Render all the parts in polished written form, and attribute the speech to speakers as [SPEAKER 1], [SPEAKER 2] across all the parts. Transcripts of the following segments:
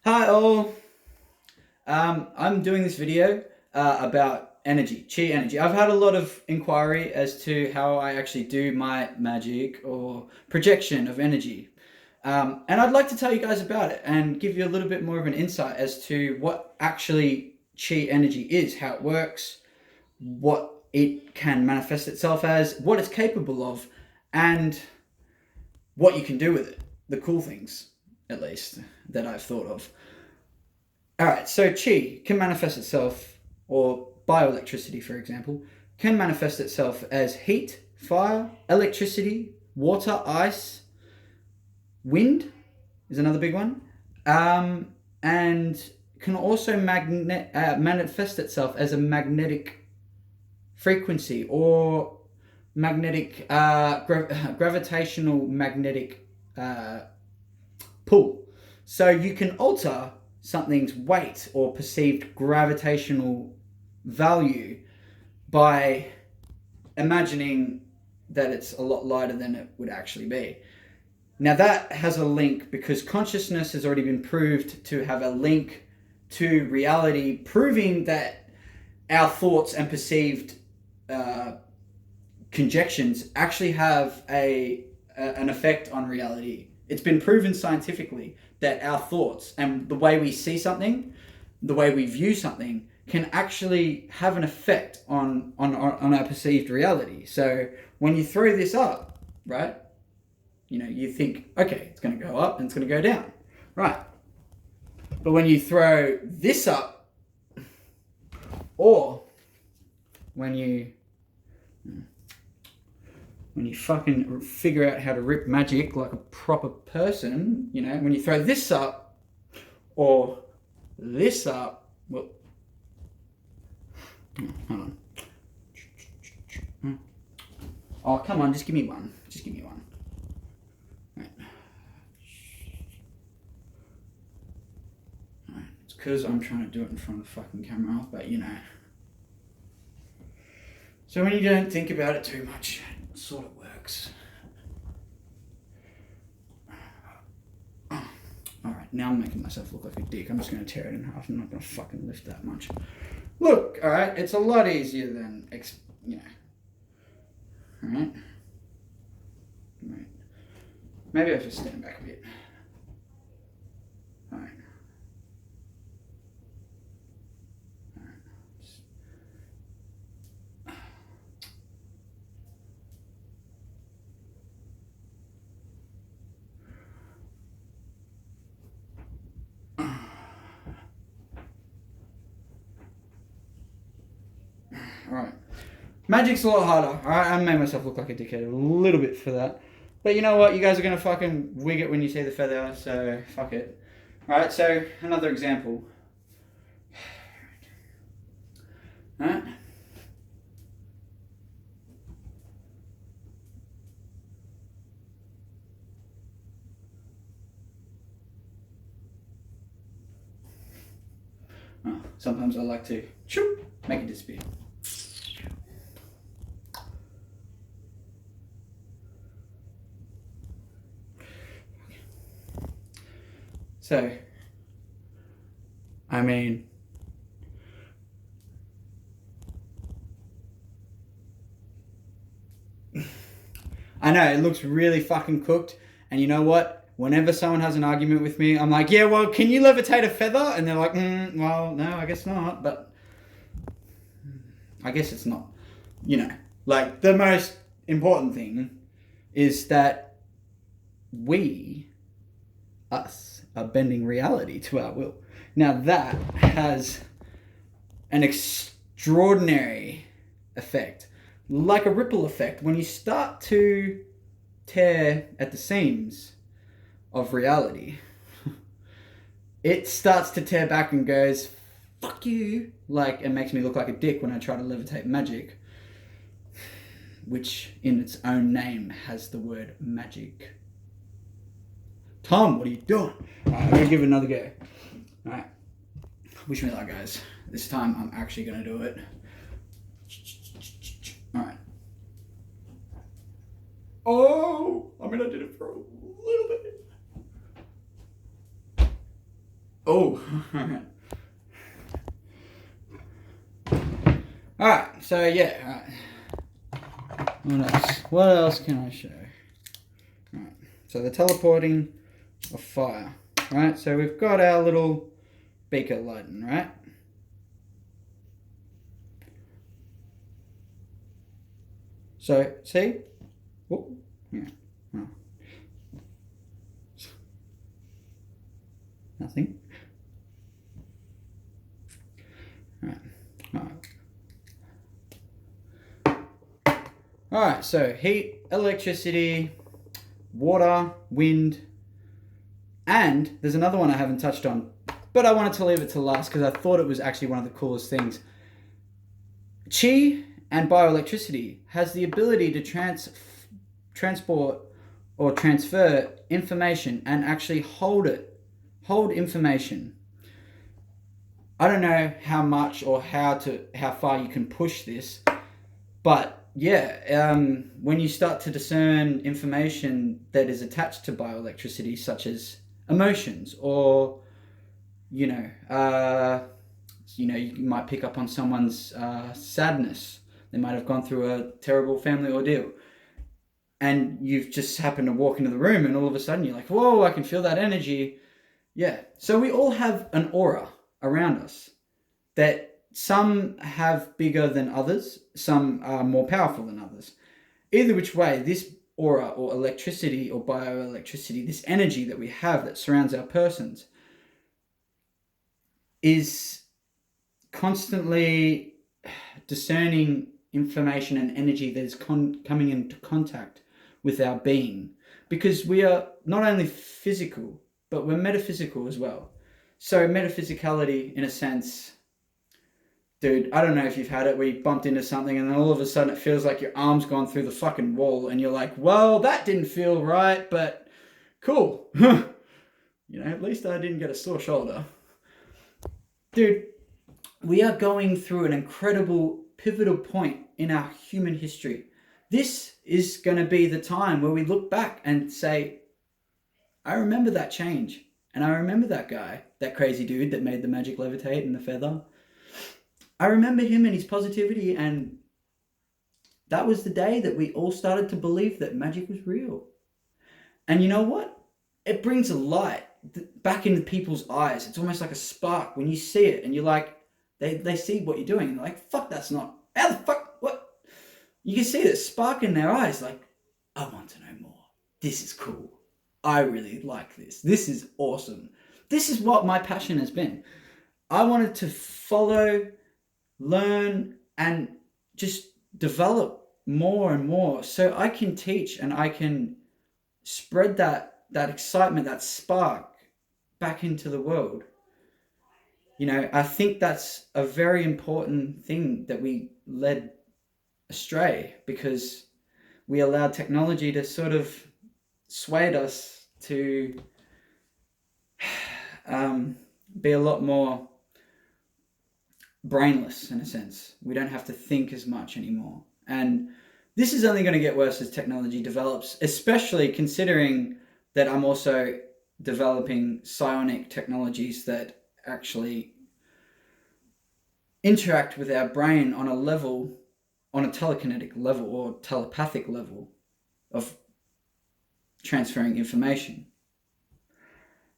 [SPEAKER 1] Hi all. I'm doing this video about energy, chi energy. I've had a lot of inquiry as to how I actually do my magic or projection of energy. And I'd like to tell you guys about it and give you a little bit more of an insight as to what actually chi energy is, how it works, what it can manifest itself as, what it's capable of, and what you can do with it. The cool things, at least, that I've thought of. Alright, so chi can manifest itself, or bioelectricity, for example, can manifest itself as heat, fire, electricity, water, ice, wind is another big one, and can also manifest itself as a magnetic frequency or magnetic gravitational magnetic pull. So you can alter something's weight or perceived gravitational value by imagining that it's a lot lighter than it would actually be. Now that has a link because consciousness has already been proved to have a link to reality, proving that our thoughts and perceived conjections actually have an effect on reality. It's been proven scientifically that our thoughts and the way we see something, the way we view something, can actually have an effect on our perceived reality. So when you throw this up, right, you think, okay, it's going to go up and it's going to go down, right? But when you throw this up, or when you fucking figure out how to rip magic like a proper person, when you throw this up or this up, well, hold on. Oh, come on, just give me one. Just give me one. Right. Right. It's because I'm trying to do it in front of the fucking camera, but So when you don't think about it too much, it sort of works. Alright, now I'm making myself look like a dick. I'm just going to tear it in half. I'm not going to fucking lift that much. Look, alright, it's a lot easier than, Alright? Right. Maybe I should stand back a bit. Alright. Alright. Magic's a lot harder. Alright, I made myself look like a dickhead a little bit for that. But you know what? You guys are going to fucking wig it when you see the feather, so fuck it. Alright, so another example. Alright. Oh, sometimes I like to make it disappear. So, I mean, I know it looks really fucking cooked, and you know what? Whenever someone has an argument with me, I'm like, yeah, well, can you levitate a feather? And they're like, well, no, I guess not, but I guess it's not. Like, the most important thing is that us, are bending reality to our will. Now that has an extraordinary effect, like a ripple effect. When you start to tear at the seams of reality, it starts to tear back and goes, fuck you. Like, it makes me look like a dick when I try to levitate magic, which in its own name has the word magic. Tom, what are you doing? Alright, I'm gonna give it another go. Alright. Wish me luck, guys. This time I'm actually gonna do it. Alright. Oh! I did it for a little bit. Oh. Alright, so yeah, alright. What else can I show? Alright, so the teleporting of fire. Right, so we've got our little beaker lighting, right? So, see? Oh, yeah. Oh. Nothing. Alright. Alright, so heat, electricity, water, wind, and there's another one I haven't touched on, but I wanted to leave it to last because I thought it was actually one of the coolest things. Chi and bioelectricity has the ability to transport or transfer information and actually hold information. I don't know how much or how far you can push this, but yeah, when you start to discern information that is attached to bioelectricity, such as emotions, or you might pick up on someone's sadness. They might have gone through a terrible family ordeal, and you've just happened to walk into the room, and all of a sudden you're like, "Whoa! I can feel that energy." Yeah. So we all have an aura around us that some have bigger than others, some are more powerful than others. Either which way, this aura or electricity or bioelectricity, this energy that we have that surrounds our persons, is constantly discerning information and energy that is coming into contact with our being. Because we are not only physical, but we're metaphysical as well. So metaphysicality, in a sense, dude, I don't know if you've had it where you bumped into something and then all of a sudden it feels like your arm's gone through the fucking wall and you're like, well, that didn't feel right, but cool. At least I didn't get a sore shoulder. Dude, we are going through an incredible pivotal point in our human history. This is going to be the time where we look back and say, I remember that change. And I remember that guy, that crazy dude that made the magic levitate and the feather. I remember him and his positivity, and that was the day that we all started to believe that magic was real. And you know what? It brings a light back into people's eyes. It's almost like a spark when you see it and you're like, they see what you're doing and they're like, fuck, that's not, how the fuck, what? You can see that spark in their eyes, like, I want to know more. This is cool. I really like this. This is awesome. This is what my passion has been. I wanted to follow, learn, and just develop more and more so I can teach and I can spread that excitement, that spark back into the world. I think that's a very important thing that we led astray because we allowed technology to sort of swayed us to be a lot more brainless in a sense. We don't have to think as much anymore. And this is only going to get worse as technology develops, especially considering that I'm also developing psionic technologies that actually interact with our brain on a level, on a telekinetic level or telepathic level of transferring information.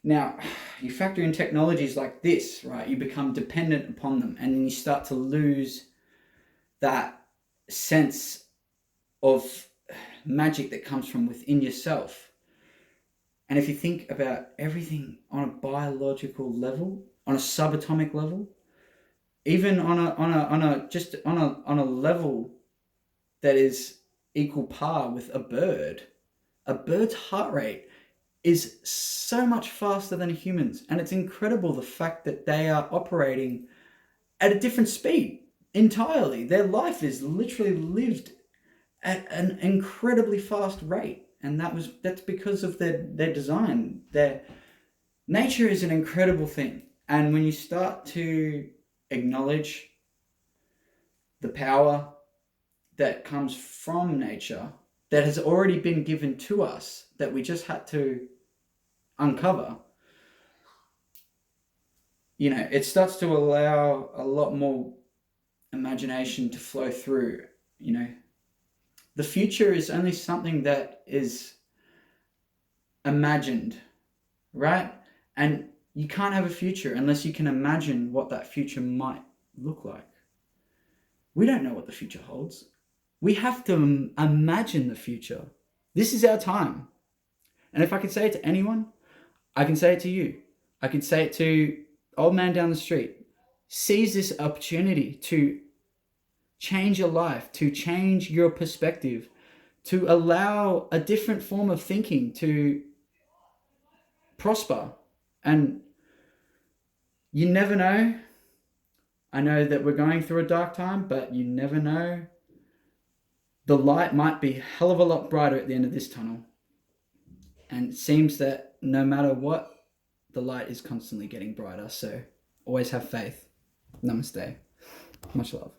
[SPEAKER 1] Now, you factor in technologies like this, right? You become dependent upon them and then you start to lose that sense of magic that comes from within yourself. And if you think about everything on a biological level, on a subatomic level, even on a level that is equal par with a bird's heart rate is so much faster than a human's. And it's incredible the fact that they are operating at a different speed entirely. Their life is literally lived at an incredibly fast rate. And that's because of their design. Their nature is an incredible thing. And when you start to acknowledge the power that comes from nature, that has already been given to us, that we just had to uncover, it starts to allow a lot more imagination to flow through. The future is only something that is imagined, right? And you can't have a future unless you can imagine what that future might look like. We don't know what the future holds. We have to imagine the future. This is our time. And if I could say it to anyone, I can say it to you. I can say it to old man down the street. Seize this opportunity to change your life, to change your perspective, to allow a different form of thinking to prosper. And you never know. I know that we're going through a dark time, but you never know. The light might be a hell of a lot brighter at the end of this tunnel. And it seems that no matter what, the light is constantly getting brighter. So always have faith. Namaste. Much love.